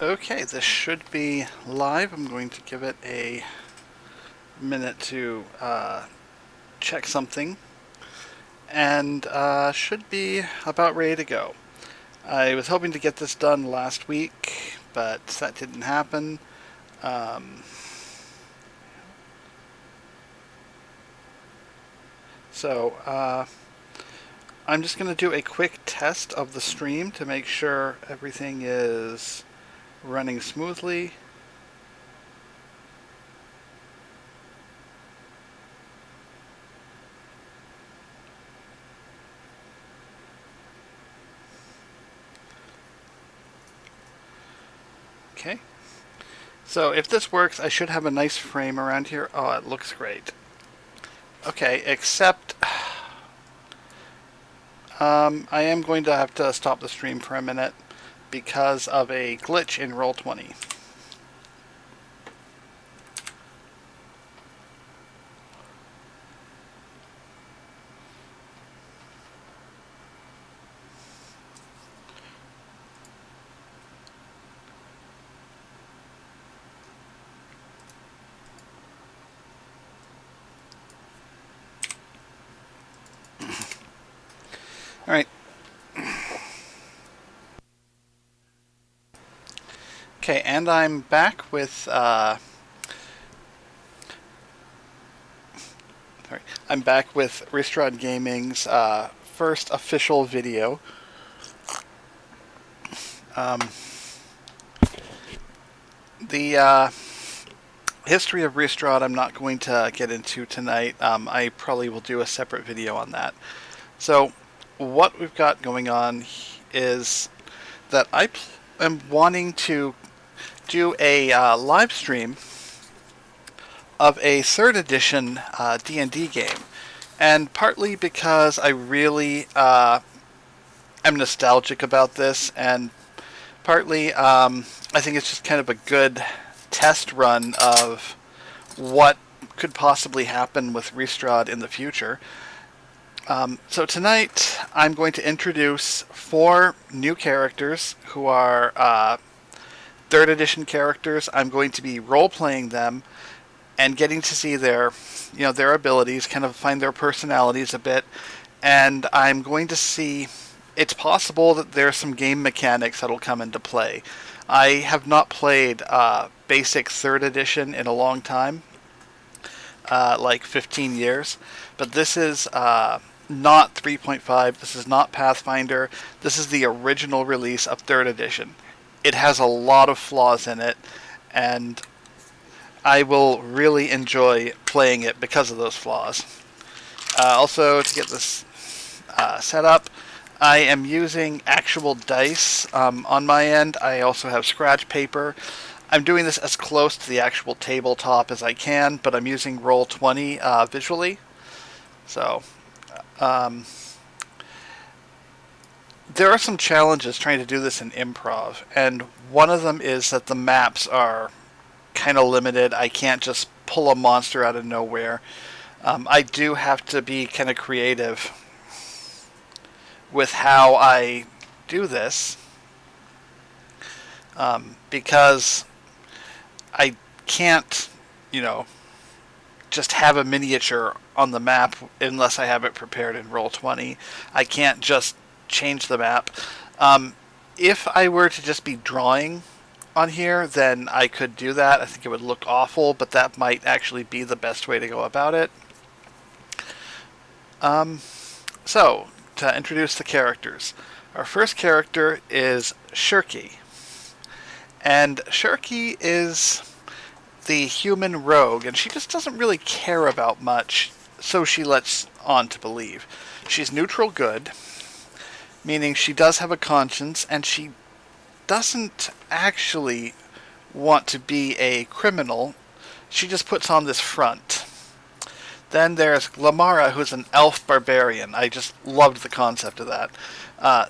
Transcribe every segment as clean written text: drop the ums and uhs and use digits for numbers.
Okay, this should be live. I'm going to give it a minute to check something, and should be about ready to go. I was hoping to get this done last week, but that didn't happen. So I'm just going to do a quick test of the stream to make sure everything is running smoothly. Okay. So if this works, I should have a nice frame around here. Oh, it looks great. Okay, except I am going to have to stop the stream for a minute because of a glitch in Roll20. All right. Okay, and I'm back with sorry, I'm back with Ristrad Gaming's first official video. The history of Ristrad I'm not going to get into tonight. I probably will do a separate video on that. So what we've got going on is that I am wanting to do a live stream of a 3rd edition D&D game, and partly because I really am nostalgic about this, and partly I think it's just kind of a good test run of what could possibly happen with Ristrad in the future. So tonight I'm going to introduce 4 new characters who are 3rd edition characters. I'm going to be role-playing them and getting to see their abilities, kind of find their personalities a bit, and I'm going to see, it's possible that there's some game mechanics that'll come into play. I have not played basic 3rd edition in a long time, like 15 years, but this is not 3.5, this is not Pathfinder, this is the original release of 3rd edition. It has a lot of flaws in it, and I will really enjoy playing it because of those flaws. Also, to get this set up, I am using actual dice on my end. I also have scratch paper. I'm doing this as close to the actual tabletop as I can, but I'm using Roll20 visually. So, there are some challenges trying to do this in improv, and one of them is that the maps are kind of limited. I can't just pull a monster out of nowhere. I do have to be kind of creative with how I do this, because I can't, just have a miniature on the map unless I have it prepared in Roll20. I can't just change the map. If I were to just be drawing on here, then I could do that. I think it would look awful, but that might actually be the best way to go about it. So, to introduce the characters. Our first character is Shirke. And Shirke is the human rogue, and she just doesn't really care about much, so she lets on to believe. She's neutral good, meaning she does have a conscience, and she doesn't actually want to be a criminal. She just puts on this front. Then there's Glamara, who's an elf barbarian. I just loved the concept of that.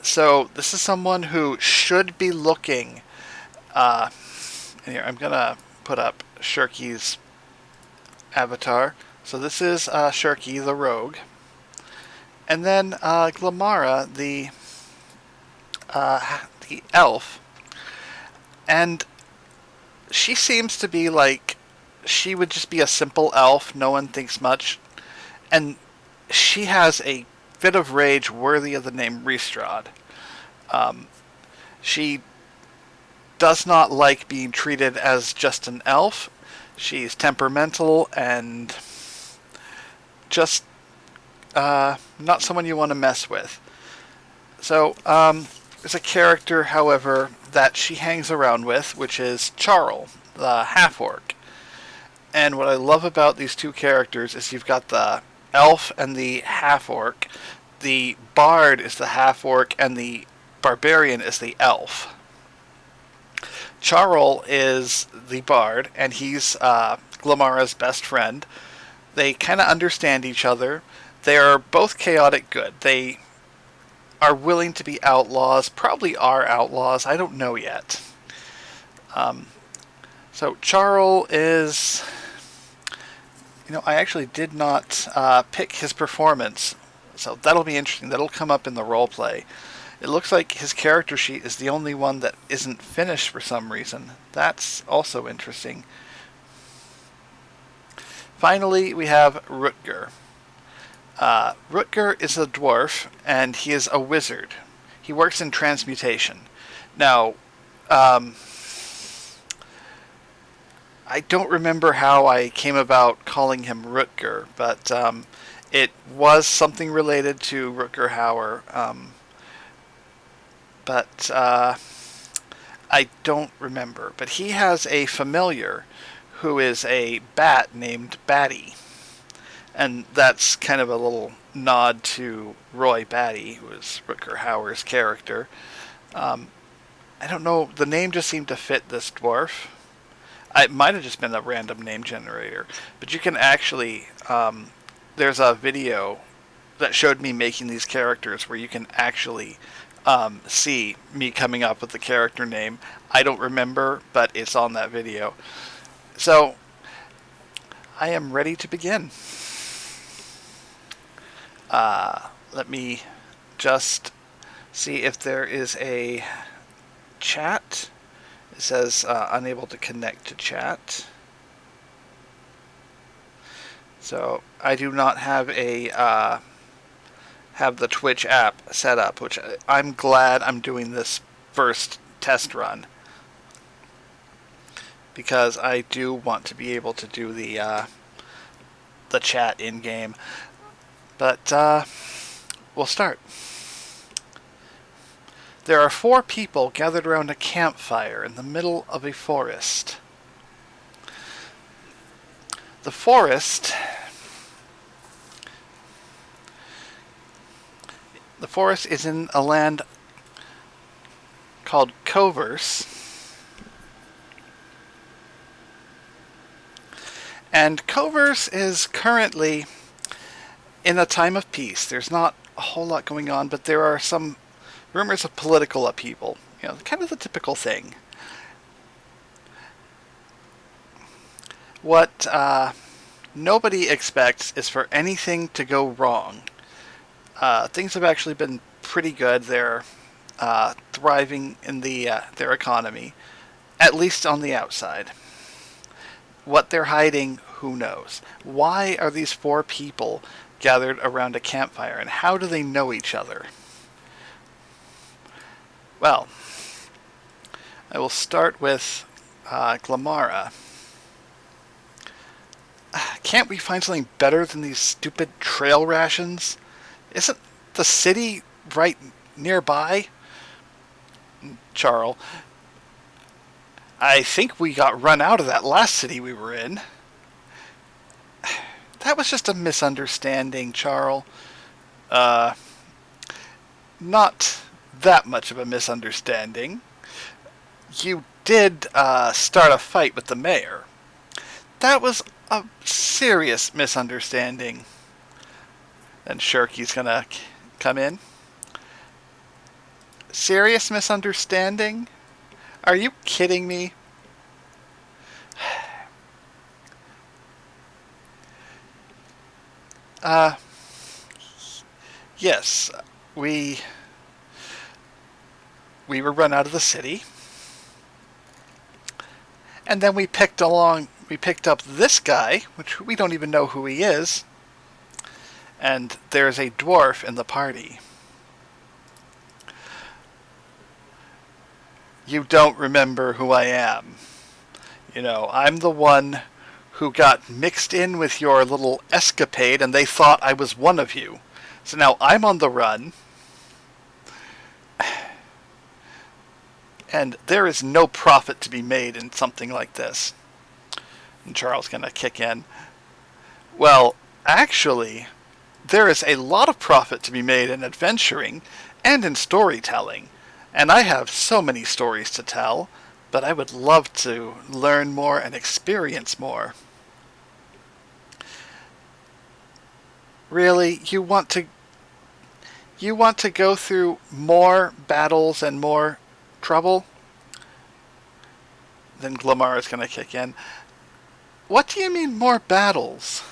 So this is someone who should be looking... here, I'm going to put up Shirke's avatar. So this is Shirke, the rogue. And then Glamara, the elf. And she seems to be like, she would just be a simple elf, no one thinks much. And she has a fit of rage worthy of the name Ristrad. She does not like being treated as just an elf. She's temperamental and just not someone you want to mess with. So, there's a character, however, that she hangs around with, which is Charell, the half-orc. And what I love about these two characters is you've got the elf and the half-orc. The bard is the half-orc, and the barbarian is the elf. Charell is the bard, and he's Glamara's best friend. They kind of understand each other. They are both chaotic good. They are willing to be outlaws, probably are outlaws, I don't know yet. So Charell is, I actually did not pick his performance, so that'll be interesting. That'll come up in the roleplay. It looks like his character sheet is the only one that isn't finished for some reason. That's also interesting. Finally, we have Rutger. Rutger is a dwarf, and he is a wizard. He works in transmutation. Now, I don't remember how I came about calling him Rutger, but it was something related to Rutger Hauer. But I don't remember. But he has a familiar who is a bat named Batty. And that's kind of a little nod to Roy Batty, who is Rutger Hauer's character. I don't know, the name just seemed to fit this dwarf. It might have just been a random name generator. But you can actually, there's a video that showed me making these characters where you can actually see me coming up with the character name. I don't remember, but it's on that video. So, I am ready to begin. Let me just see if there is a chat. It says unable to connect to chat. So I do not have a have the Twitch app set up, which I'm glad I'm doing this first test run, because I do want to be able to do the chat in game. But we'll start. There are 4 people gathered around a campfire in the middle of a forest. The forest is in a land called Covers. And Covers is currently in a time of peace. There's not a whole lot going on, but there are some rumors of political upheaval. Kind of the typical thing. What nobody expects is for anything to go wrong. Things have actually been pretty good. They're thriving in their economy, at least on the outside. What they're hiding, who knows? Why are these 4 people gathered around a campfire, and how do they know each other? Well, I will start with Glamara. Can't we find something better than these stupid trail rations? Isn't the city right nearby? Charell. I think we got run out of that last city we were in. That was just a misunderstanding, Charell. Not that much of a misunderstanding. You did start a fight with the mayor. That was a serious misunderstanding. Then Shirke's gonna come in. Serious misunderstanding? Are you kidding me? Yes, we were run out of the city. And then we picked up this guy, which we don't even know who he is, and there's a dwarf in the party. You don't remember who I am. You know, I'm the one who got mixed in with your little escapade and they thought I was one of you. So now I'm on the run. And there is no profit to be made in something like this. And Charles gonna kick in. Well, actually, there is a lot of profit to be made in adventuring and in storytelling. And I have so many stories to tell, but I would love to learn more and experience more. Really, you want to go through more battles and more trouble? Then Glamara's going to kick in. What do you mean more battles?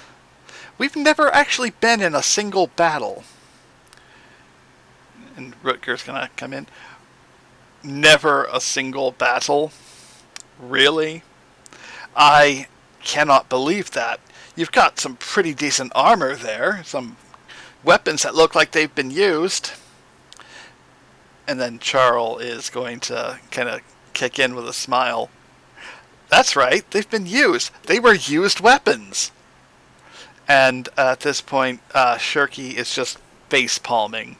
We've never actually been in a single battle. And Rutger's going to come in. Never a single battle? Really? I cannot believe that. You've got some pretty decent armor there, some weapons that look like they've been used. And then Charles is going to kind of kick in with a smile. That's right, they've been used. They were used weapons. And at this point, Shirke is just face palming.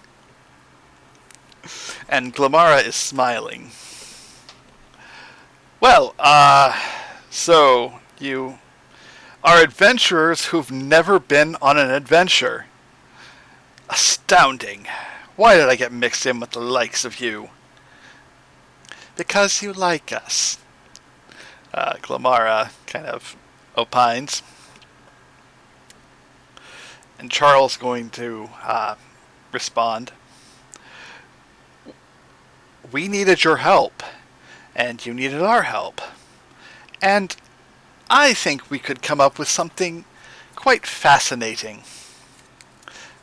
And Glamara is smiling. Well, so you are adventurers who've never been on an adventure. Astounding. Why did I get mixed in with the likes of you? Because you like us. Glamara kind of opines. And Charles going to respond. We needed your help, and you needed our help. And I think we could come up with something quite fascinating.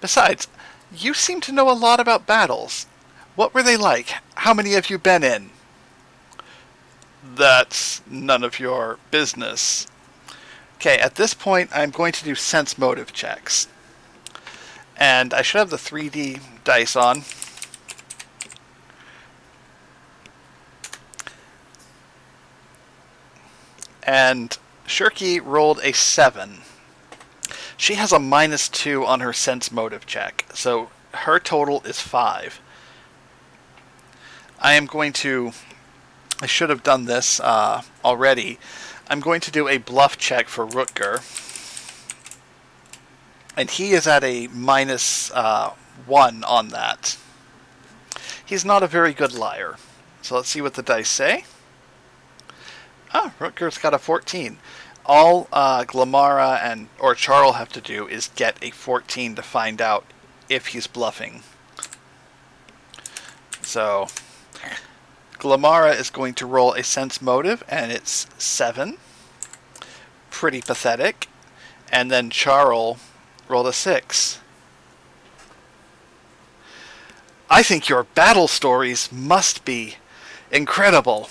Besides, you seem to know a lot about battles. What were they like? How many have you been in? That's none of your business. Okay, at this point, I'm going to do sense motive checks. And I should have the 3D dice on. And Shirke rolled a 7. She has a -2 on her sense motive check, so her total is 5. I should have done this already. I'm going to do a bluff check for Rutger. And he is at a -1 on that. He's not a very good liar. So let's see what the dice say. Rutger's got a 14. All Glamara or Charles have to do is get a 14 to find out if he's bluffing. So Glamara is going to roll a sense motive, and it's 7. Pretty pathetic. And then Charles rolled a 6. I think your battle stories must be incredible.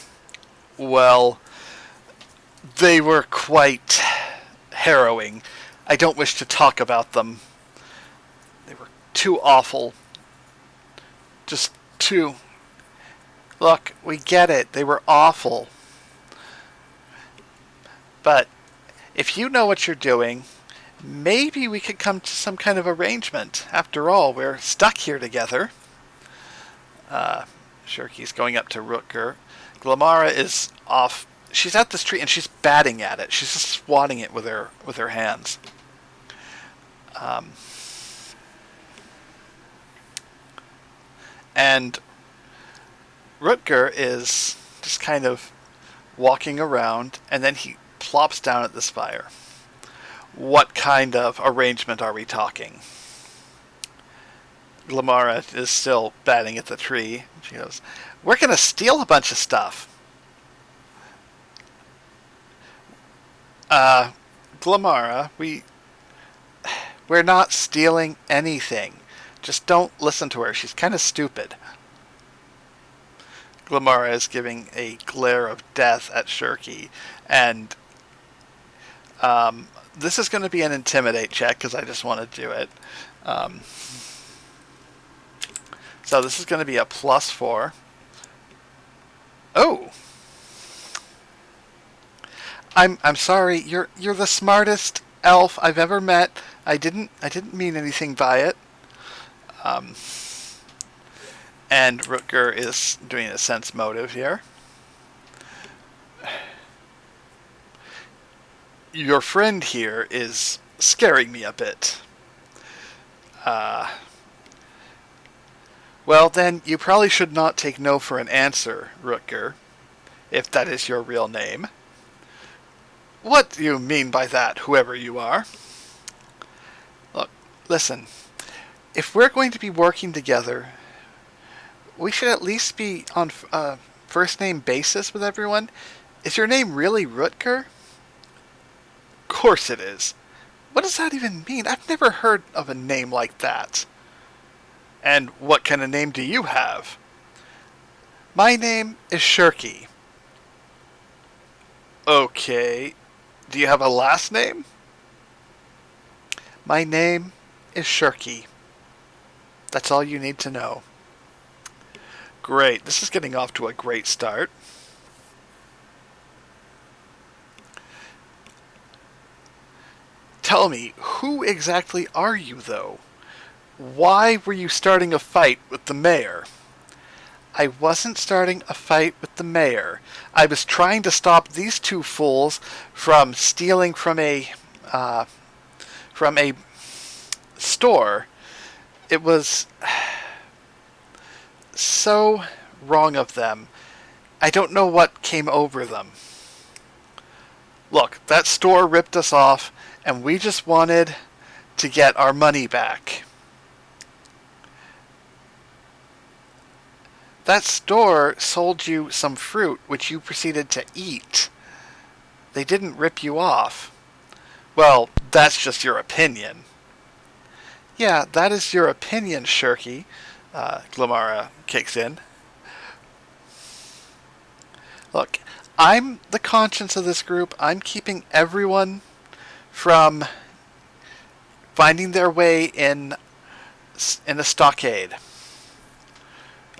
Well, they were quite harrowing. I don't wish to talk about them. They were too awful. Just too... Look, we get it. They were awful. But if you know what you're doing, maybe we could come to some kind of arrangement. After all, we're stuck here together. Shirke's going up to Rutger. Glamara is off. She's at this tree and she's batting at it. She's just swatting it with her hands. And Rutger is just kind of walking around, and then he plops down at this fire. What kind of arrangement are we talking? Glamara is still batting at the tree. She goes, we're going to steal a bunch of stuff. Glamara, we're not stealing anything. Just don't listen to her. She's kind of stupid. Glamara is giving a glare of death at Shirke, and this is going to be an intimidate check because I just want to do it. So this is going to be a +4. Oh, I'm sorry. You're the smartest elf I've ever met. I didn't mean anything by it. And Rutger is doing a sense motive here. Your friend here is scaring me a bit. Well, then you probably should not take no for an answer, Rutger, if that is your real name. What do you mean by that, whoever you are? Look, listen. If we're going to be working together, we should at least be on a first-name basis with everyone. Is your name really Rutger? Of course it is. What does that even mean? I've never heard of a name like that. And what kind of name do you have? My name is Shirke. Okay. Do you have a last name? My name is Shirke. That's all you need to know. Great. This is getting off to a great start. Tell me, who exactly are you, though? Why were you starting a fight with the mayor? I wasn't starting a fight with the mayor. I was trying to stop these two fools from stealing from a store. It was so wrong of them. I don't know what came over them. Look, that store ripped us off, and we just wanted to get our money back. That store sold you some fruit, which you proceeded to eat. They didn't rip you off. Well, that's just your opinion. Yeah, that is your opinion, Shirke. Glamara kicks in. Look, I'm the conscience of this group. I'm keeping everyone from finding their way in a stockade.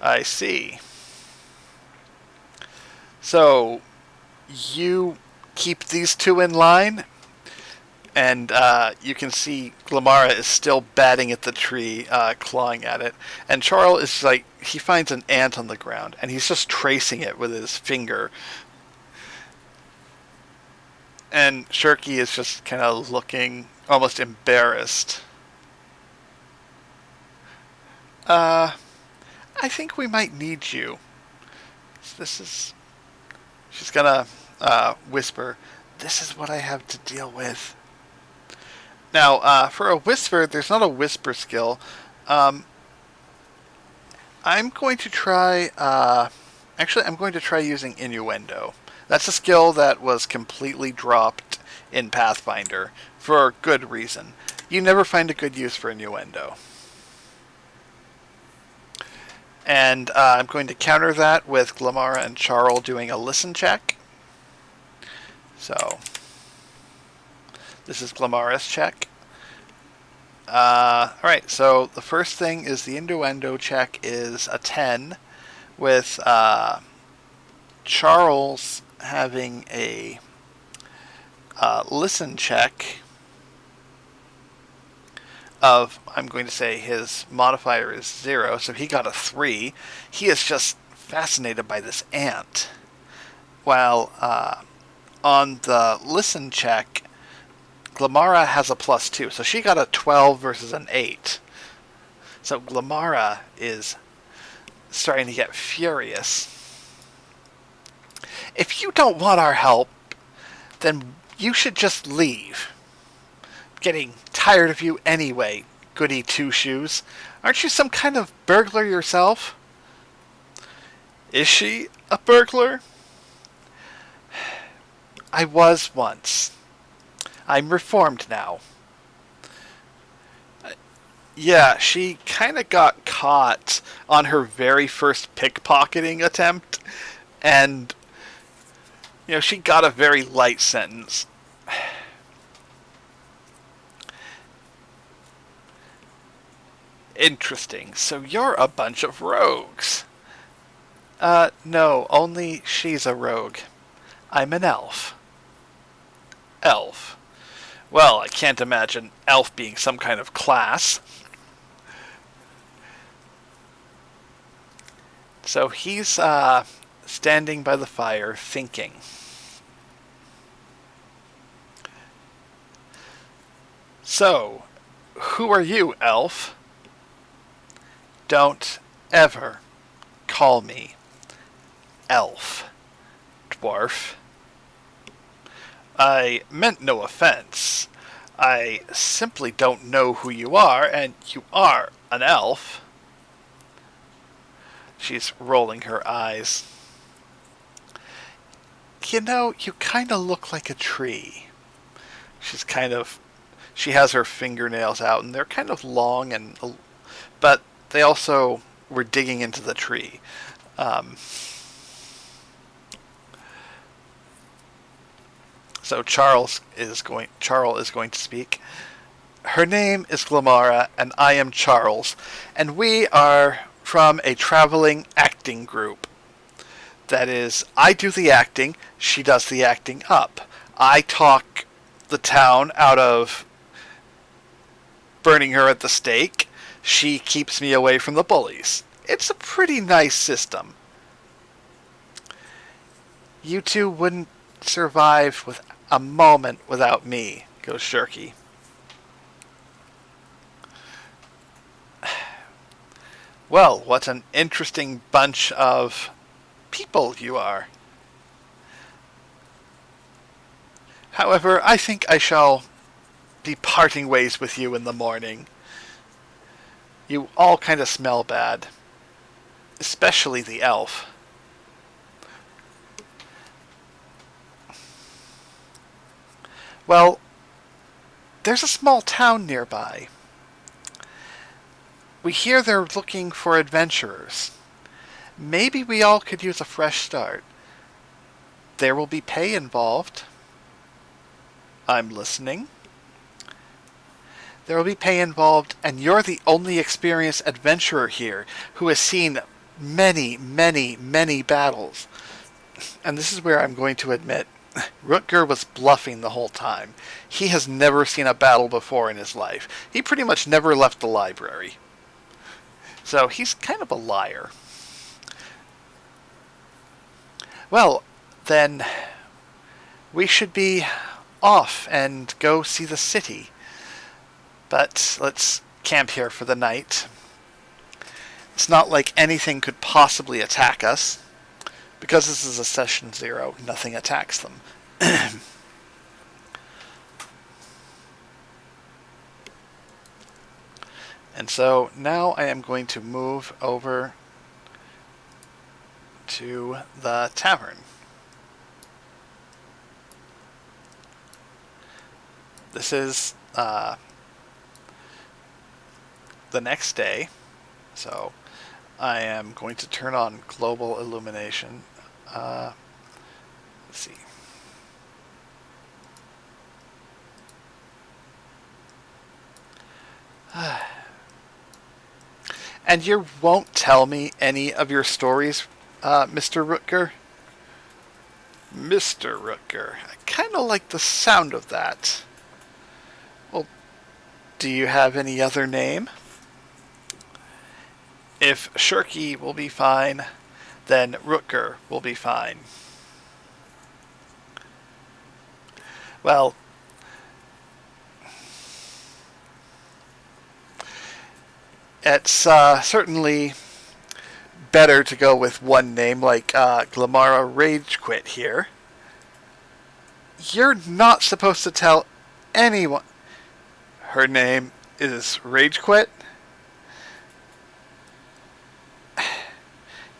I see. So, you keep these two in line, and you can see Glamara is still batting at the tree, clawing at it. And Charell is like, he finds an ant on the ground, and he's just tracing it with his finger. And Shirke is just kind of looking almost embarrassed. I think we might need you. She's gonna whisper, this is what I have to deal with. Now, for a whisper, there's not a whisper skill. I'm going to try, I'm going to try using innuendo. That's a skill that was completely dropped in Pathfinder for good reason. You never find a good use for innuendo. And I'm going to counter that with Glamara and Charell doing a listen check. So, this is Glamara's check. Alright, so the first thing is the innuendo check is a 10, with Charles having a listen check of, I'm going to say his modifier is 0, so he got a 3. He is just fascinated by this ant. While on the listen check, Glamara has a +2, so she got a 12 versus an 8. So Glamara is starting to get furious. If you don't want our help, then you should just leave. Getting tired of you anyway, goody two-shoes. Aren't you some kind of burglar yourself? Is she a burglar? I was once. I'm reformed now. Yeah, she kind of got caught on her very first pickpocketing attempt, and, she got a very light sentence. Interesting. So you're a bunch of rogues. No, only she's a rogue. I'm an elf. Elf. Well, I can't imagine elf being some kind of class. So he's standing by the fire thinking. So, who are you, elf? Don't ever call me elf, dwarf. I meant no offense. I simply don't know who you are, and you are an elf. She's rolling her eyes. You kind of look like a tree. She has her fingernails out, and they're kind of long, but they also were digging into the tree. So Charles is going to speak. Her name is Glamara, and I am Charles, and we are from a traveling acting group. That is, I do the acting, she does the acting up. I talk the town out of burning her at the stake. She keeps me away from the bullies. It's a pretty nice system. You two wouldn't survive with a moment without me, goes Shirke. Well, what an interesting bunch of people you are. However, I think I shall be parting ways with you in the morning. You all kind of smell bad. Especially the elf. Well, there's a small town nearby. We hear they're looking for adventurers. Maybe we all could use a fresh start. There will be pay involved. I'm listening. There will be pay involved, and you're the only experienced adventurer here who has seen many, many, many battles. And this is where I'm going to admit, Rutger was bluffing the whole time. He has never seen a battle before in his life. He pretty much never left the library. So he's kind of a liar. Well, then we should be off and go see the city. But let's camp here for the night. It's not like anything could possibly attack us. Because this is a session 0, nothing attacks them. And so now I am going to move over to the tavern. This is the next day, so I am going to turn on global illumination. Let's see. And you won't tell me any of your stories, Mr. Rutger? Mr. Rutger. I kind of like the sound of that. Well, do you have any other name? If Shirke will be fine, then Rutger will be fine. Well, it's certainly better to go with one name like Glamara Rage Quit here. You're not supposed to tell anyone. Her name is Rage Quit?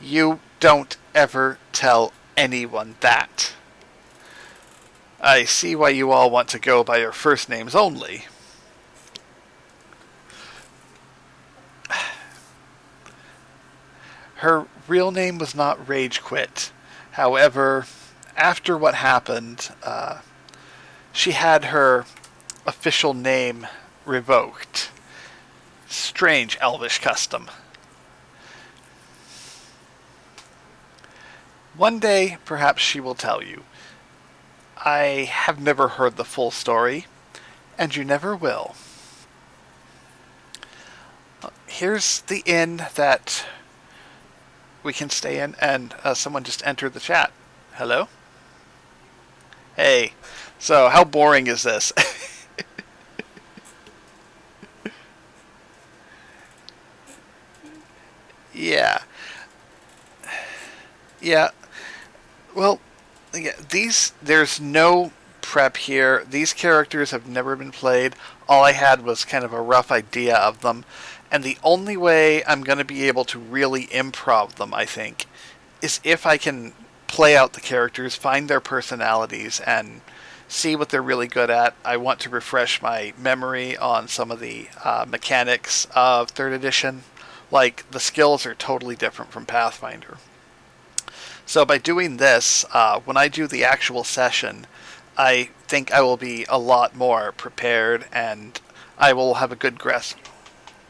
You don't ever tell anyone that. I see why you all want to go by your first names only. Her real name was not Rage Quit. However, after what happened, she had her official name revoked. Strange elvish custom. One day, perhaps she will tell you. I have never heard the full story, and you never will. Here's the inn that we can stay in, and someone just entered the chat. Hello? Hey. So, how boring is this? Yeah. Yeah. Well, yeah, there's no prep here. These characters have never been played. All I had was kind of a rough idea of them. And the only way I'm going to be able to really improv them, I think, is if I can play out the characters, find their personalities, and see what they're really good at. I want to refresh my memory on some of the mechanics of 3rd edition. Like, the skills are totally different from Pathfinder. So by doing this, when I do the actual session, I think I will be a lot more prepared, and I will have a good grasp.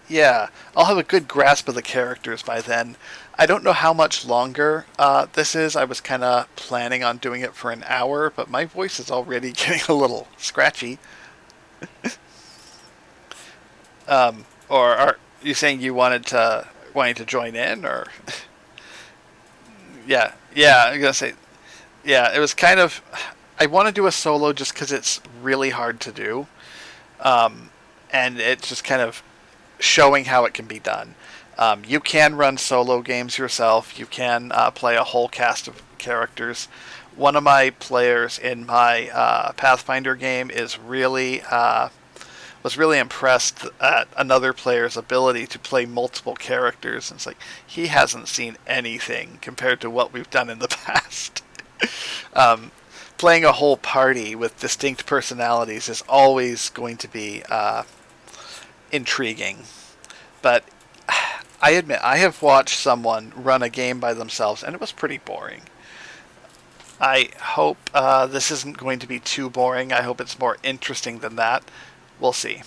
Yeah, I'll have a good grasp of the characters by then. I don't know how much longer this is. I was kind of planning on doing it for an hour, but my voice is already getting a little scratchy. Or are you saying you wanting to join in, or? Yeah, I'm gonna say, yeah. It was kind of. I want to do a solo just because it's really hard to do, and it's just kind of showing how it can be done. You can run solo games yourself. You can play a whole cast of characters. One of my players in my Pathfinder game is really was really impressed at another player's ability to play multiple characters. And it's like, he hasn't seen anything compared to what we've done in the past. Playing a whole party with distinct personalities is always going to be intriguing. But I admit, I have watched someone run a game by themselves, and it was pretty boring. I hope this isn't going to be too boring. I hope it's more interesting than that. We'll see.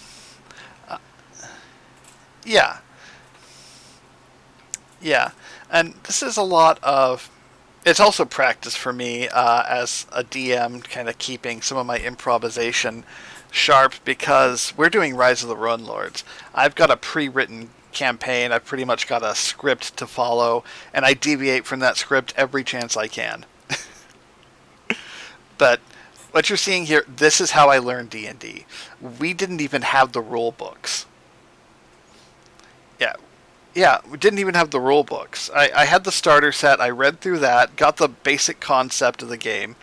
Yeah. Yeah. And this is a lot of... It's also practice for me as a DM, kind of keeping some of my improvisation sharp, because we're doing Rise of the Rune Lords. I've got a pre-written campaign. I've pretty much got a script to follow, and I deviate from that script every chance I can. But what you're seeing here, this is how I learned D&D. We didn't even have the rule books. Yeah, we didn't even have the rule books. I had the starter set, I read through that, got the basic concept of the game,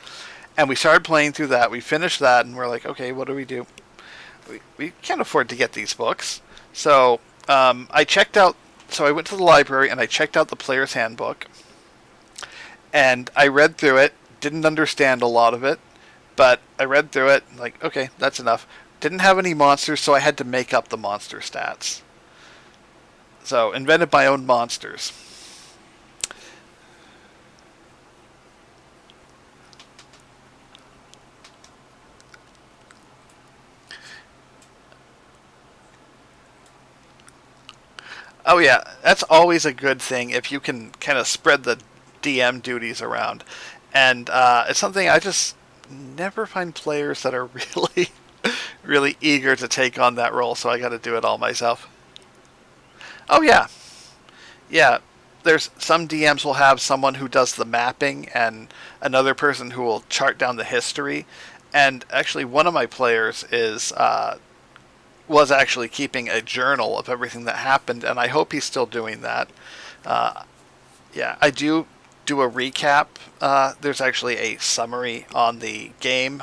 and we started playing through that. We finished that, and we're like, okay, what do? We can't afford to get these books. So I checked out, so I went to the library, and I checked out the player's handbook, and I read through it, didn't understand a lot of it, but I read through it, like, okay, that's enough. Didn't have any monsters, so I had to make up the monster stats. So, invented my own monsters. Oh yeah, that's always a good thing if you can kind of spread the DM duties around. And it's something I just never find players that are really, really eager to take on that role, so I got to do it all myself. Oh yeah, yeah. There's some DMs will have someone who does the mapping and another person who will chart down the history. And actually, one of my players is was actually keeping a journal of everything that happened, and I hope he's still doing that. Uh, yeah, I do a recap. There's actually a summary on the game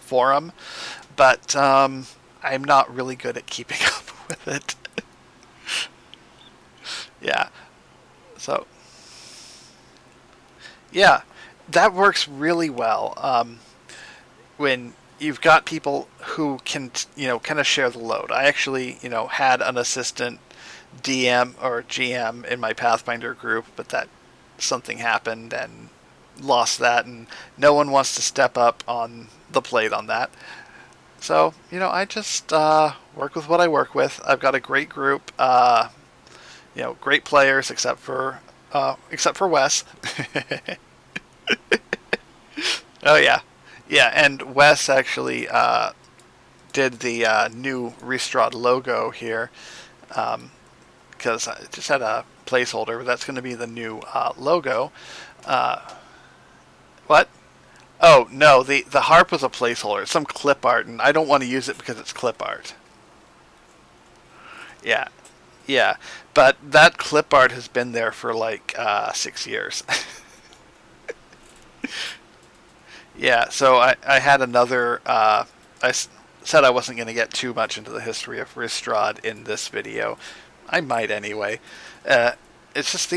forum, but I'm not really good at keeping up with it. Yeah. So, yeah, that works really well. When you've got people who can, kind of share the load. I actually, had an assistant DM or GM in my Pathfinder group, but that something happened and lost that, and no one wants to step up on the plate on that. So, I just work with what I work with. I've got a great group, great players, except for Wes. Oh yeah, yeah, and Wes actually did the new Restrad logo here, because I just had a placeholder, but that's going to be the new logo. Uh, what? Oh no, the harp was a placeholder. It's some clip art, and I don't want to use it because it's clip art. Yeah, yeah, but that clip art has been there for like 6 years. Yeah, so I had another. Said I wasn't going to get too much into the history of Ristrad in this video. I might anyway. Uh, it's just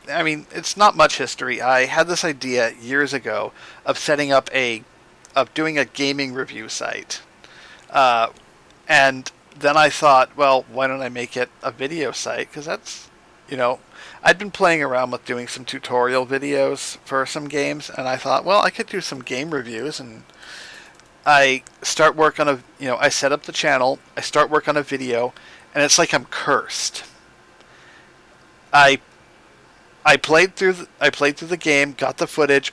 I mean, it's not much history. I had this idea years ago of of doing a gaming review site. Uh, and then I thought, well, why don't I make it a video site? Because that's, you know, I'd been playing around with doing some tutorial videos for some games, and I thought, well, I could do some game reviews. And I start work on I set up the channel, I start work on a video, and it's like I'm cursed. I I played through the game, got the footage,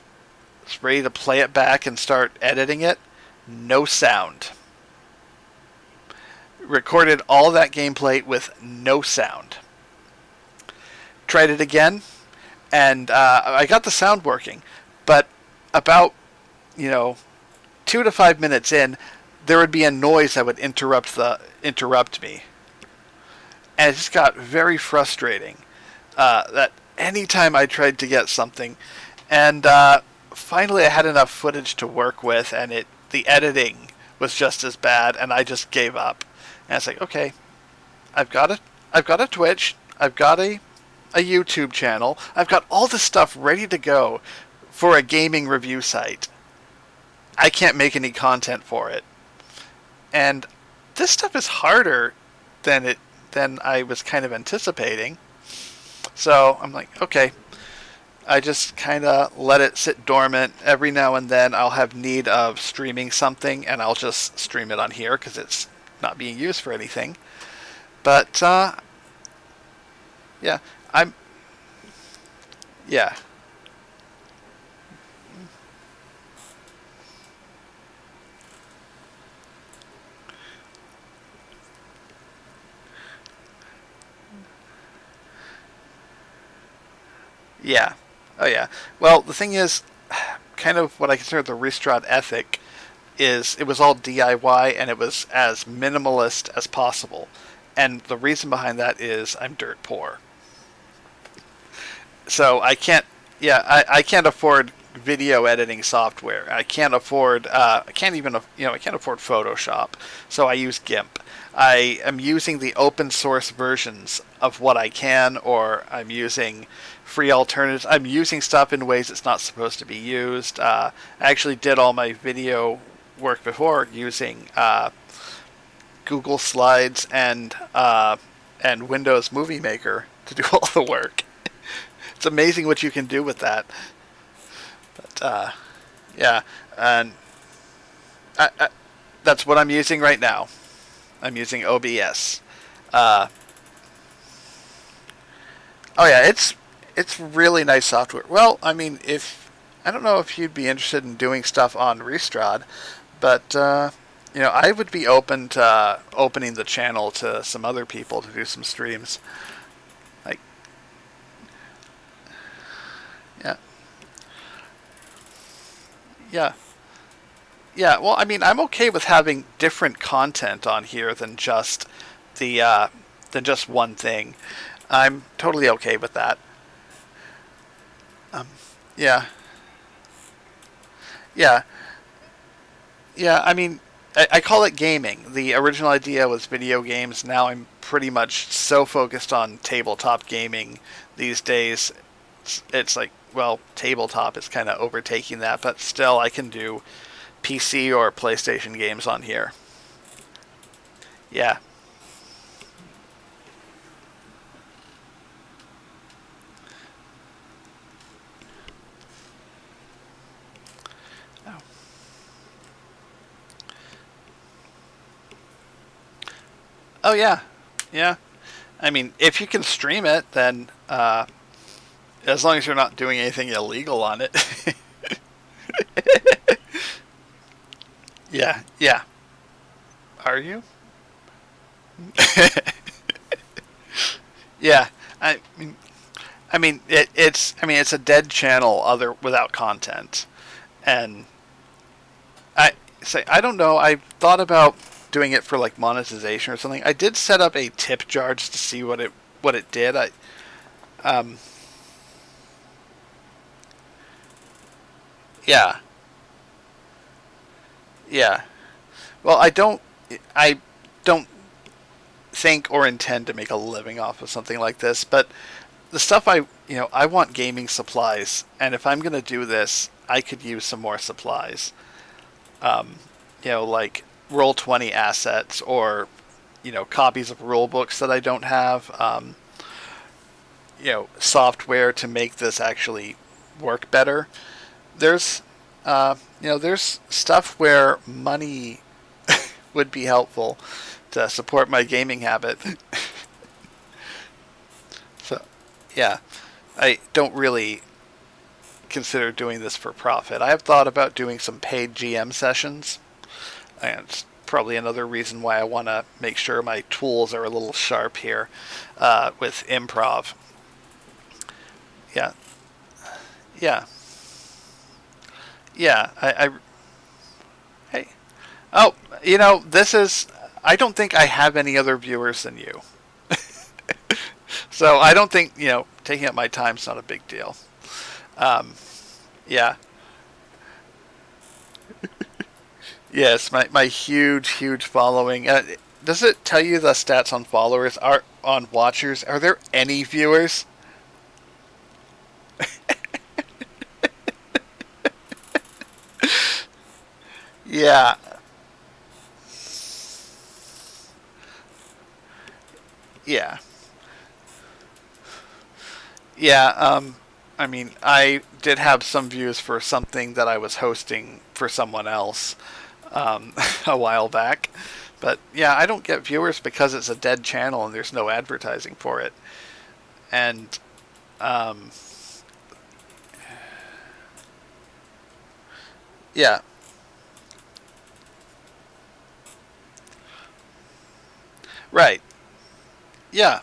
was ready to play it back and start editing it. No sound. Recorded all that gameplay with no sound. Tried it again, and I got the sound working, but about 2 to 5 minutes in, there would be a noise that would interrupt me, and it just got very frustrating. That anytime I tried to get something, and finally I had enough footage to work with, and the editing was just as bad, and I just gave up. And it's like, okay, I've got a Twitch, I've got a YouTube channel, I've got all this stuff ready to go for a gaming review site. I can't make any content for it, and this stuff is harder than I was kind of anticipating. So I'm like, okay. I just kind of let it sit dormant. Every now and then I'll have need of streaming something, and I'll just stream it on here because it's not being used for anything. But yeah, yeah. Yeah. Oh yeah. Well, the thing is, kind of what I consider the Ristrad ethic is it was all DIY and it was as minimalist as possible. And the reason behind that is I'm dirt poor. So I can't, yeah, I can't afford video editing software. I can't afford, I can't even, I can't afford Photoshop. So I use GIMP. I am using the open source versions of what I can, or I'm using free alternatives. I'm using stuff in ways it's not supposed to be used. I actually did all my video work before using Google Slides and Windows Movie Maker to do all the work. It's amazing what you can do with that. But yeah, and that's what I'm using right now. I'm using OBS. Oh yeah, it's really nice software. Well, I mean, I don't know if you'd be interested in doing stuff on Ristrad, but I would be open to opening the channel to some other people to do some streams. Like, yeah, yeah, yeah. Well, I mean, I'm okay with having different content on here than just one thing. I'm totally okay with that. Yeah, yeah, yeah. I mean, I call it gaming. The original idea was video games. Now I'm pretty much so focused on tabletop gaming these days. It's like, well, tabletop is kind of overtaking that, but still, I can do PC or PlayStation games on here. Yeah, Oh yeah, yeah. I mean, if you can stream it, then as long as you're not doing anything illegal on it. Yeah, yeah. Are you? Yeah. I mean, it's a dead channel other without content, and I I don't know. I thought about doing it for like monetization or something. I did set up a tip jar just to see what it did. Um yeah, yeah. Well, I don't think or intend to make a living off of something like this, but the stuff I want gaming supplies, and if I'm gonna do this, I could use some more supplies. Um, like Roll20 assets or copies of rule books that I don't have. Software to make this actually work better. There's there's stuff where money would be helpful to support my gaming habit. So, yeah, I don't really consider doing this for profit. I have thought about doing some paid GM sessions, and it's probably another reason why I want to make sure my tools are a little sharp here with improv. Yeah, yeah, yeah. Hey, oh, this is. I don't think I have any other viewers than you. So I don't think, taking up my time's not a big deal. Um, yeah. Yes, my huge following. Does it tell you the stats on followers? Are on watchers? Are there any viewers? Yeah. Yeah. Yeah, I mean, I did have some views for something that I was hosting for someone else a while back. But yeah, I don't get viewers because it's a dead channel and there's no advertising for it. And um, yeah, right. Yeah,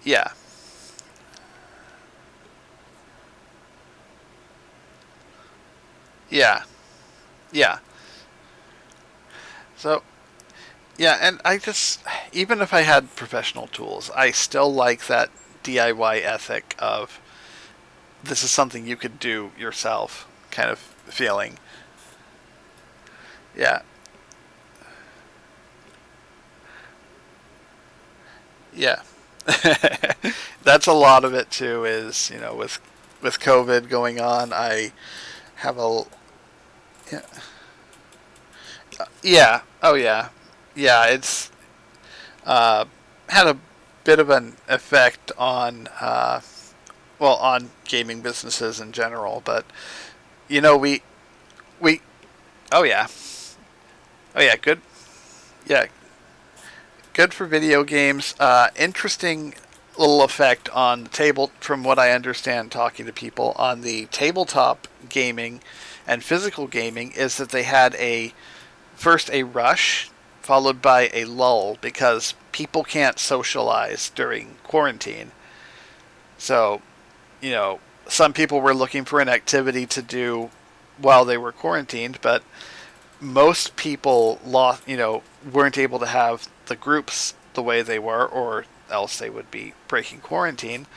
yeah, yeah, yeah. So yeah, and I just, even if I had professional tools, I still like that DIY ethic of this is something you could do yourself kind of feeling. Yeah, yeah. That's a lot of it too. Is with COVID going on, I have a yeah, yeah. Oh yeah, yeah. It's uh, had a bit of an effect on on gaming businesses in general. But we oh yeah, oh yeah, good, yeah, good for video games. Interesting little effect on the table, from what I understand, talking to people on the tabletop gaming and physical gaming, is that they had a rush followed by a lull because people can't socialize during quarantine. So, some people were looking for an activity to do while they were quarantined, but most people weren't able to have the groups the way they were, or else they would be breaking quarantine.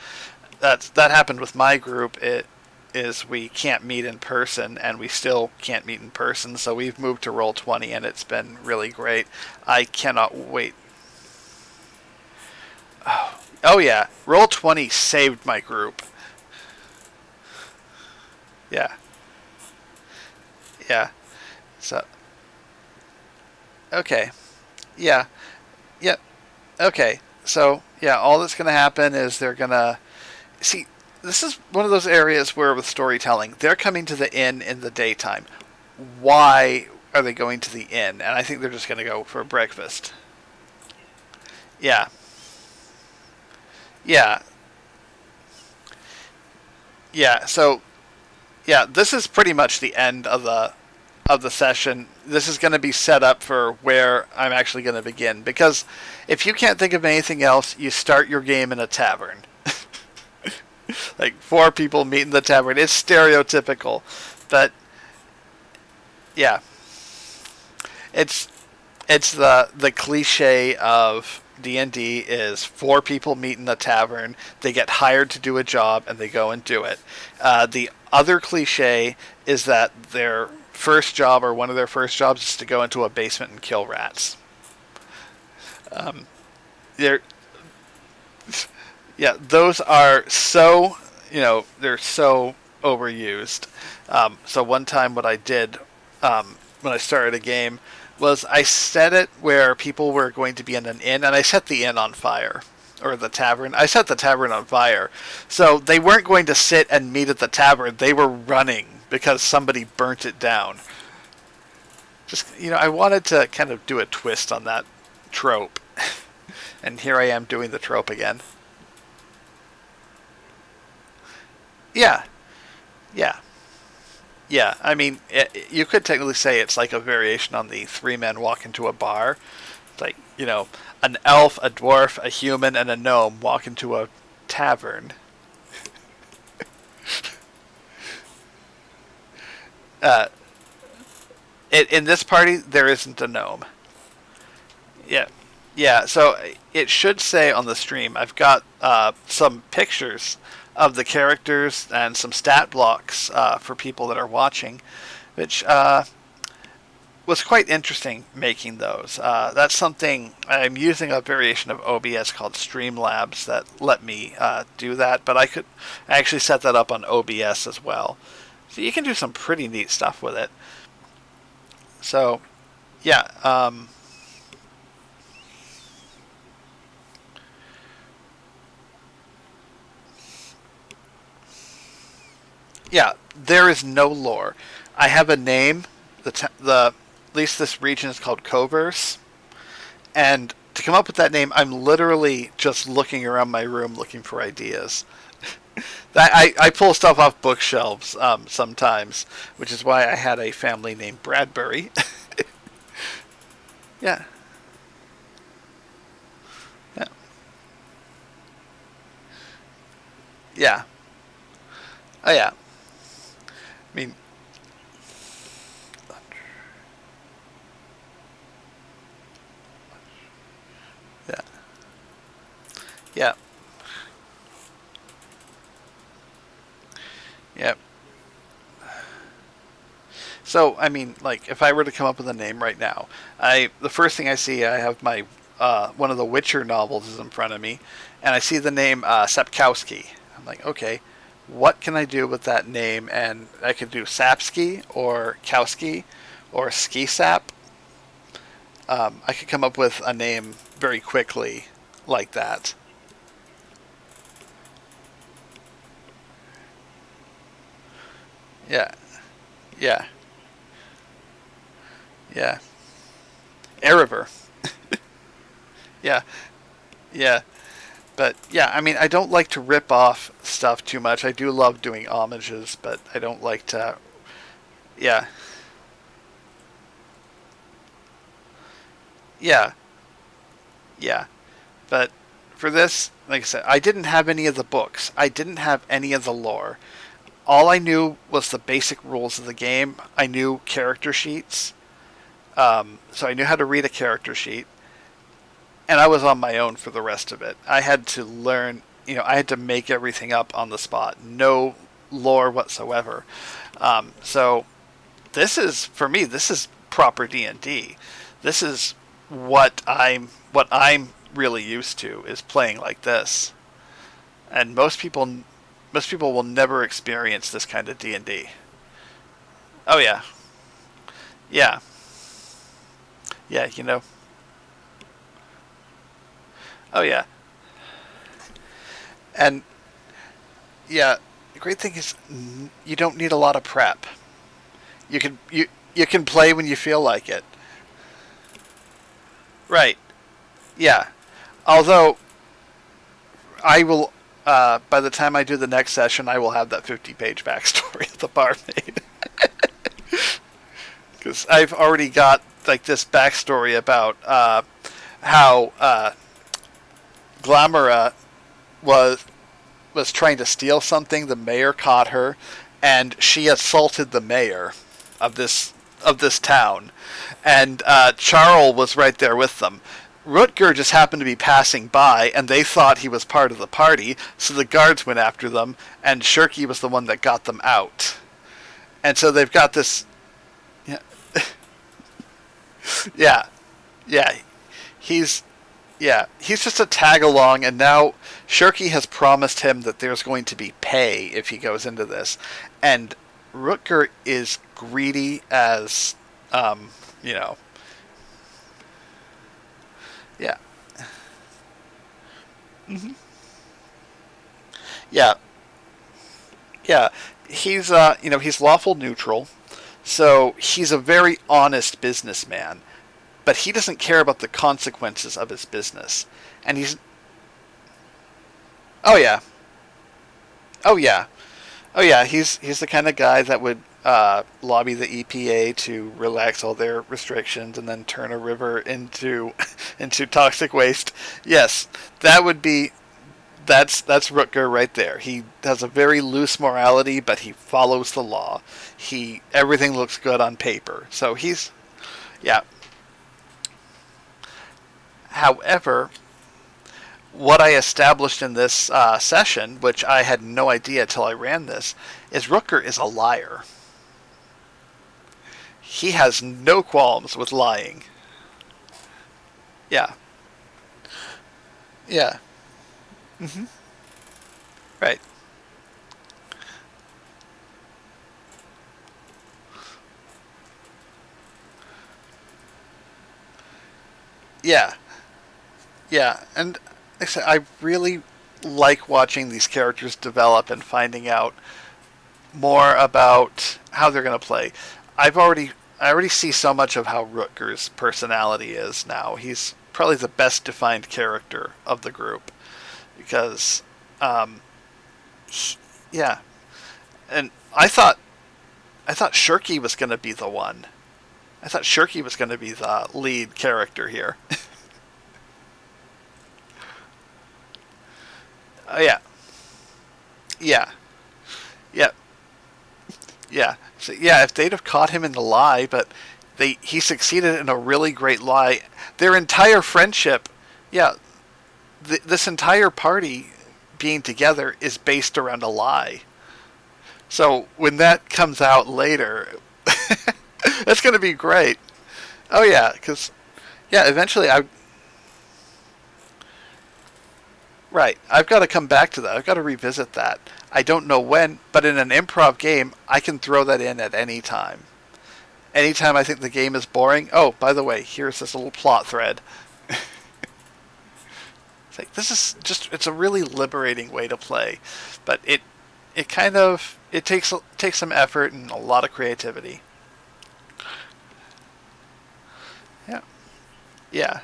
That happened with my group. It is we can't meet in person, and we still can't meet in person. So we've moved to Roll20, and it's been really great. I cannot wait. Oh yeah, Roll20 saved my group. Yeah, yeah. So okay, yeah, yeah. Okay, so yeah, all that's gonna happen is they're gonna see. This is one of those areas where with storytelling, they're coming to the inn in the daytime. Why are they going to the inn? And I think they're just going to go for breakfast. Yeah. Yeah. Yeah. So, yeah, this is pretty much the end of the session. This is going to be set up for where I'm actually going to begin, because if you can't think of anything else, you start your game in a tavern. Like 4 people meet in the tavern. It's stereotypical, but yeah, it's the cliche of D&D is 4 people meet in the tavern, they get hired to do a job, and they go and do it. The other cliche is that their first job, or one of their first jobs, is to go into a basement and kill rats. They're Yeah, those are so, they're so overused. So one time what I did when I started a game was I set it where people were going to be in an inn, and I set the inn on fire. Or the tavern. I set the tavern on fire. So they weren't going to sit and meet at the tavern. They were running because somebody burnt it down. Just, I wanted to kind of do a twist on that trope. And here I am doing the trope again. Yeah. Yeah. Yeah, I mean, you could technically say it's like a variation on the 3 men walk into a bar. It's like, an elf, a dwarf, a human, and a gnome walk into a tavern. In this party, there isn't a gnome. Yeah. Yeah, so it should say on the stream, I've got some pictures of the characters and some stat blocks for people that are watching, which was quite interesting making those. That's something I'm using a variation of OBS called Streamlabs that let me do that, but I actually set that up on OBS as well. So you can do some pretty neat stuff with it. So, yeah. Yeah, there is no lore. I have a name. At least this region is called Coverse, and to come up with that name, I'm literally just looking around my room looking for ideas. I pull stuff off bookshelves sometimes, which is why I had a family named Bradbury. Yeah. Yeah. Yeah. Oh yeah. I mean, yeah. Yeah. Yeah. So, I mean, like, if I were to come up with a name right now, the first thing I see, I have my one of the Witcher novels is in front of me, and I see the name Sapkowski. I'm like, okay, what can I do with that name? And I could do Sapsky or Kowski or Ski Sap. I could come up with a name very quickly like that. Yeah, yeah, yeah. Erever. Yeah, yeah. But yeah, I mean, I don't like to rip off stuff too much. I do love doing homages, but I don't like to. Yeah, yeah, yeah. But for this, like I said, I didn't have any of the books. I didn't have any of the lore. All I knew was the basic rules of the game. I knew character sheets, so I knew how to read a character sheet, and I was on my own for the rest of it. I had to learn, I had to make everything up on the spot. No lore whatsoever. So this is, for me, this is proper D&D. This is what I'm really used to, is playing like this. And most people will never experience this kind of D&D. Oh yeah. Yeah. Yeah, Oh yeah. And yeah, the great thing is you don't need a lot of prep. You can you you can play when you feel like it. Right. Yeah. Although I will, by the time I do the next session, I will have that 50-page backstory of the barmaid. Because I've already got like this backstory about how Glamara was trying to steal something. The mayor caught her, and she assaulted the mayor of this town. And Charell was right there with them. Rutger just happened to be passing by, and they thought he was part of the party, so the guards went after them, and Shirke was the one that got them out. And so they've got this... Yeah. Yeah. Yeah. He's just a tag along, and now Shirke has promised him that there's going to be pay if he goes into this. And Rutger is greedy as, you know... Yeah. Mm-hmm. Yeah. Yeah. He's he's lawful neutral, so he's a very honest businessman, but he doesn't care about the consequences of his business. And he's Oh yeah. Oh yeah. Oh yeah, he's the kind of guy that would lobby the EPA to relax all their restrictions and then turn a river into into toxic waste. Yes, that would be that's Rutger right there. He has a very loose morality, but he follows the law. Everything looks good on paper. So he's yeah. However, what I established in this session, which I had no idea till I ran this, is Rutger is a liar. He has no qualms with lying. Yeah. Yeah. Mm-hmm. Right. Yeah. Yeah. And like I said, I really like watching these characters develop and finding out more about how they're going to play. I already see so much of how Rutger's personality is now. He's probably the best defined character of the group because, um, yeah. And I thought Shirke was going to be the one. I thought Shirke was going to be the lead character here. Oh yeah, yeah, yeah, yeah. So, yeah, if they'd have caught him in the lie, but he succeeded in a really great lie. Their entire friendship, yeah, this entire party being together is based around a lie. So when that comes out later, that's going to be great. Oh yeah, because yeah, eventually right, I've got to come back to that. I've got to revisit that. I don't know when, but in an improv game, I can throw that in at any time. Anytime I think the game is boring, oh, by the way, here's this little plot thread. It's like, this is just, it's a really liberating way to play. But it kind of, it takes some effort and a lot of creativity. Yeah. Yeah.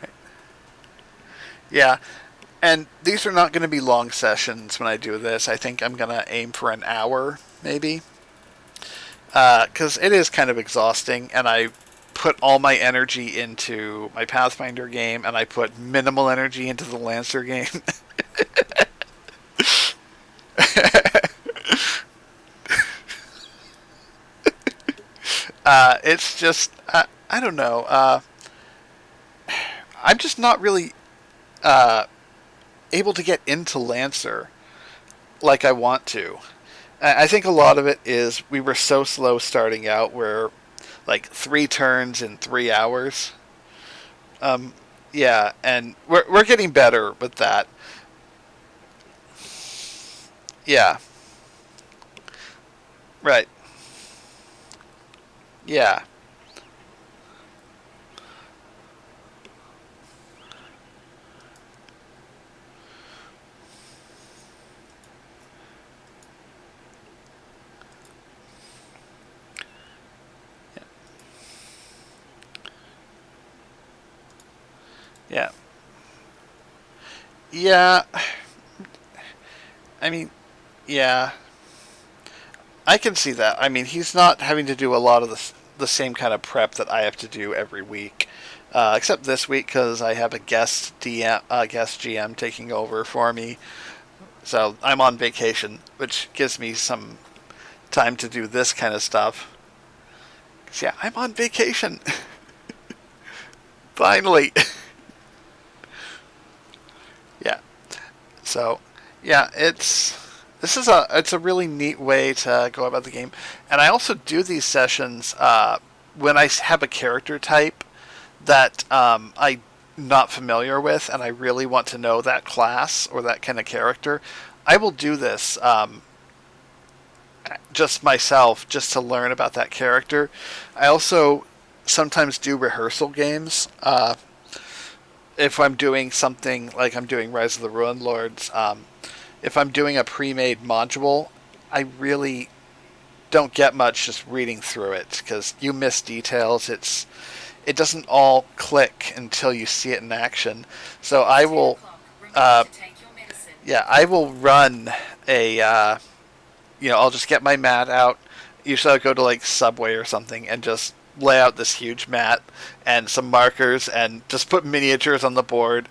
Right. Yeah. And these are not going to be long sessions when I do this. I think I'm going to aim for an hour, maybe. Because it is kind of exhausting, and I put all my energy into my Pathfinder game, and I put minimal energy into the Lancer game. It's just, I don't know. I'm just not really able to get into Lancer like I want to. I think a lot of it is we were so slow starting out. We're like 3 turns in 3 hours. Um, yeah, and we're getting better with that. Yeah, right. Yeah, Yeah. Yeah. I mean, yeah. I can see that. I mean, he's not having to do a lot of the same kind of prep that I have to do every week, except this week because I have a guest GM taking over for me. So I'm on vacation, which gives me some time to do this kind of stuff. 'Cause, yeah, I'm on vacation. Finally. Yeah. So, yeah, it's a really neat way to go about the game, and I also do these sessions when I have a character type that I'm not familiar with, and I really want to know that class or that kind of character. I will do this just myself, just to learn about that character. I also sometimes do rehearsal games. If I'm doing something like I'm doing Rise of the Ruined Lords, if I'm doing a pre-made module, I really don't get much just reading through it because you miss details. It doesn't all click until you see it in action. So I will, yeah, I will run I'll just get my mat out. Usually I'll go to like Subway or something and just lay out this huge mat and some markers and just put miniatures on the board,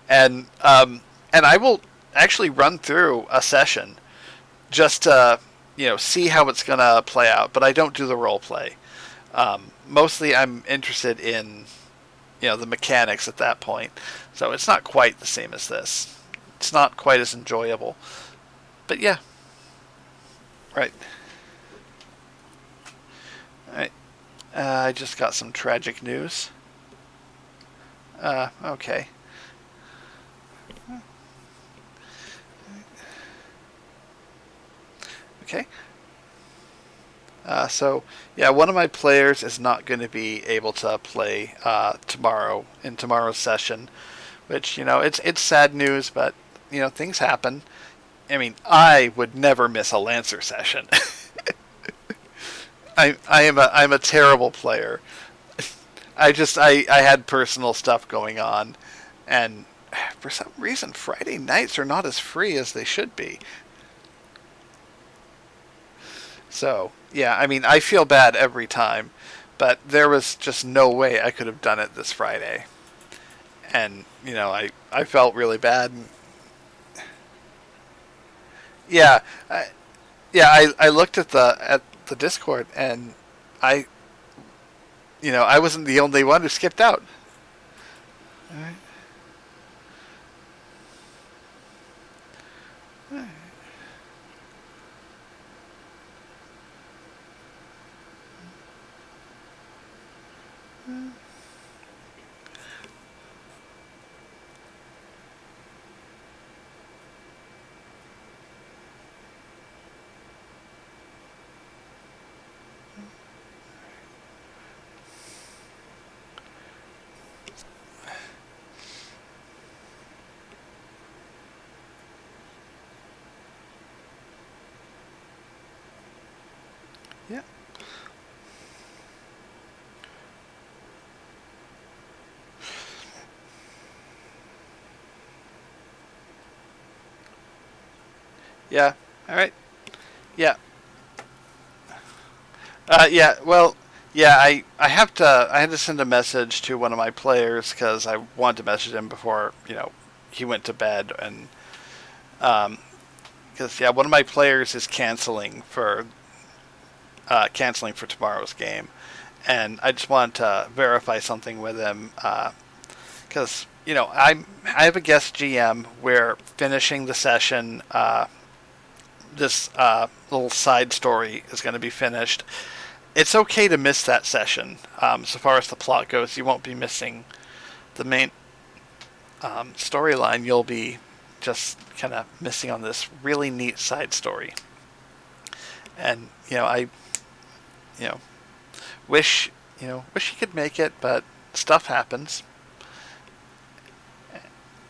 and I will actually run through a session just to see how it's gonna play out. But I don't do the role play. Mostly I'm interested in the mechanics at that point. So it's not quite the same as this. It's not quite as enjoyable. But yeah, right. All right. I just got some tragic news. Okay. Okay. So, yeah, one of my players is not going to be able to play tomorrow in tomorrow's session, which, it's sad news, but, things happen. I mean, I would never miss a Lancer session. I'm a terrible player. I had personal stuff going on, and for some reason Friday nights are not as free as they should be. So yeah, I mean I feel bad every time, but there was just no way I could have done it this Friday, and I felt really bad. Yeah, I looked at the Discord and I I wasn't the only one who skipped out. All right. All right. Yeah. Yeah. All right. Yeah. Yeah. Well. Yeah. I had to send a message to one of my players because I wanted to message him before he went to bed, and um because yeah, one of my players is canceling for tomorrow's game, and I just wanted to verify something with him because I have a guest GM. We're finishing the session. This little side story is going to be finished. It's okay to miss that session. So far as the plot goes, you won't be missing the main storyline. You'll be just kind of missing on this really neat side story. And I you know wish wish he could make it, but stuff happens.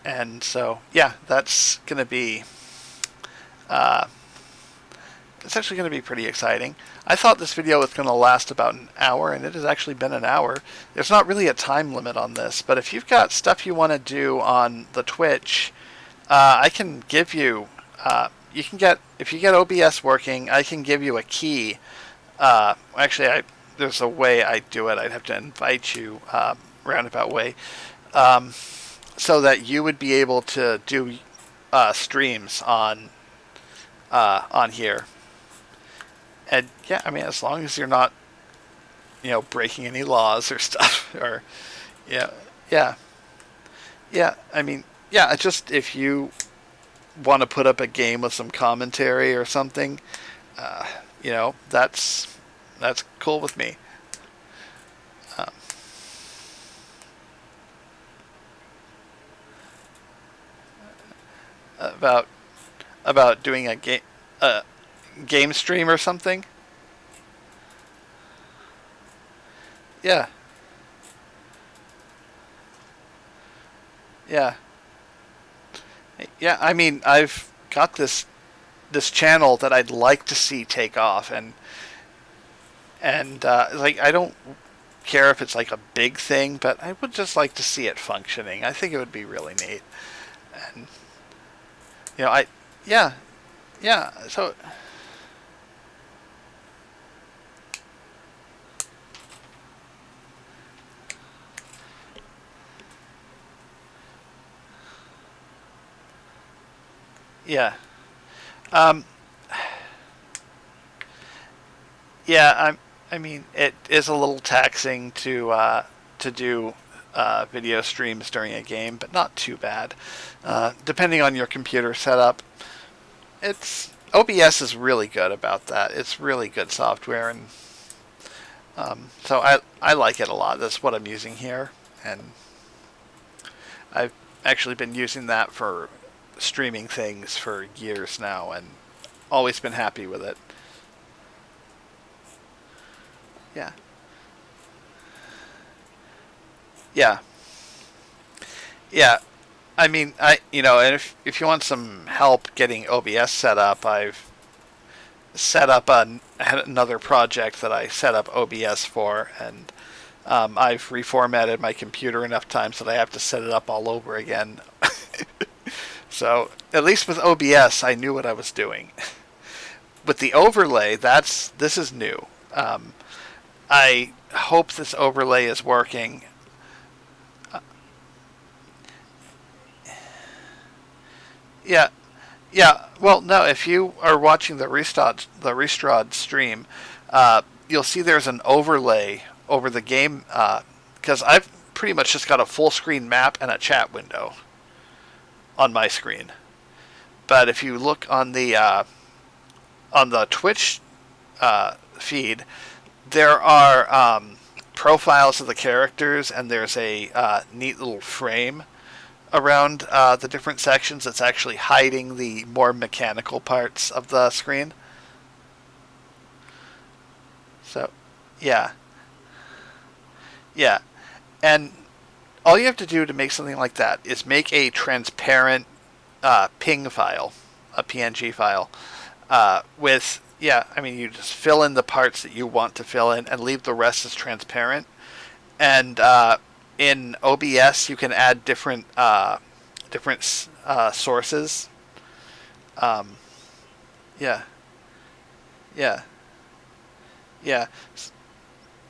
And so yeah, that's gonna be uh, it's actually going to be pretty exciting. I thought this video was going to last about an hour, and it has actually been an hour. There's not really a time limit on this, but if you've got stuff you want to do on the Twitch, I can give you, you can get, if you get OBS working, I can give you a key. Actually, there's a way I do it. I'd have to invite you, roundabout way, so that you would be able to do streams on here. And yeah, I mean, as long as you're not, breaking any laws or stuff, or yeah. I mean, yeah. Just if you want to put up a game with some commentary or something, that's cool with me. About doing a game stream or something. Yeah. I mean, I've got this channel that I'd like to see take off, and like, I don't care if it's like a big thing, but I would just like to see it functioning. I think it would be really neat. And so yeah. I mean, it is a little taxing to do video streams during a game, but not too bad. Depending on your computer setup, OBS is really good about that. It's really good software, and so I like it a lot. That's what I'm using here, and I've actually been using that for streaming things for years now, and always been happy with it. Yeah. I mean, and if you want some help getting OBS set up, I've set up another project that I set up OBS for, and I've reformatted my computer enough times that I have to set it up all over again. So at least with OBS, I knew what I was doing. With the overlay, this is new. I hope this overlay is working. Yeah. Well, no. If you are watching the Restrad stream, you'll see there's an overlay over the game, because I've pretty much just got a full screen map and a chat window on my screen. But if you look on the Twitch feed, there are profiles of the characters, and there's a neat little frame around the different sections that's actually hiding the more mechanical parts of the screen. So, yeah. And all you have to do to make something like that is make a transparent ping file, a PNG file, with, I mean, you just fill in the parts that you want to fill in and leave the rest as transparent. And in OBS, you can add different sources.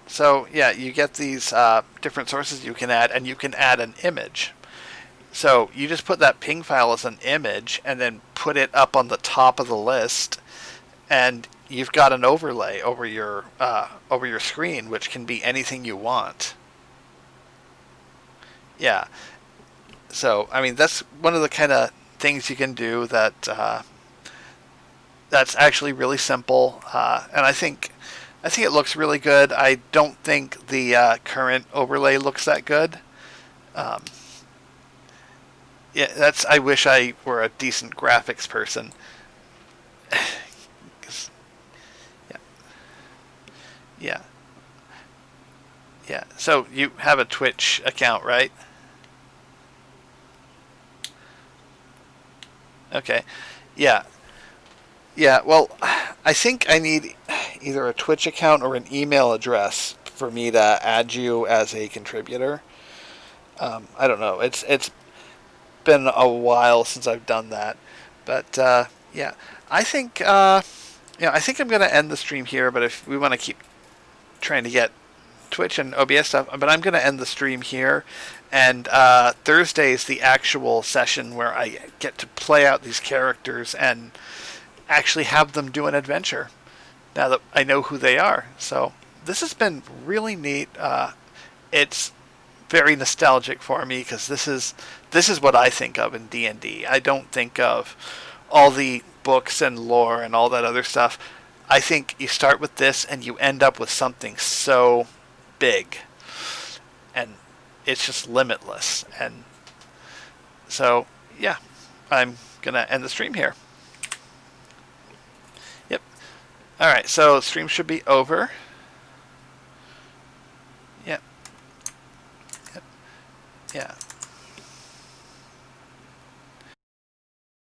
So you get these different sources you can add, and you can add an image. So you just put that ping file as an image, and then put it up on the top of the list, and you've got an overlay over your screen, which can be anything you want. Yeah. So, I mean, that's one of the kind of things you can do that that's actually really simple, and I think it looks really good. I don't think the current overlay looks that good. I wish I were a decent graphics person. Yeah. So you have a Twitch account, right? Okay. Yeah. Well, I think I need either a Twitch account or an email address for me to add you as a contributor. I don't know. It's been a while since I've done that, but yeah, I think I think I'm gonna end the stream here. But if we want to keep trying to get Twitch and OBS stuff, but I'm gonna end the stream here. And Thursday is the actual session where I get to play out these characters and actually have them do an adventure. Now that I know who they are, so this has been really neat. It's very nostalgic for me because this is what I think of in D&D. I don't think of all the books and lore and all that other stuff. I think you start with this and you end up with something so big, and it's just limitless. And so yeah, I'm gonna end the stream here. Yep. All right, so stream should be over. Yep. Yep. Yeah.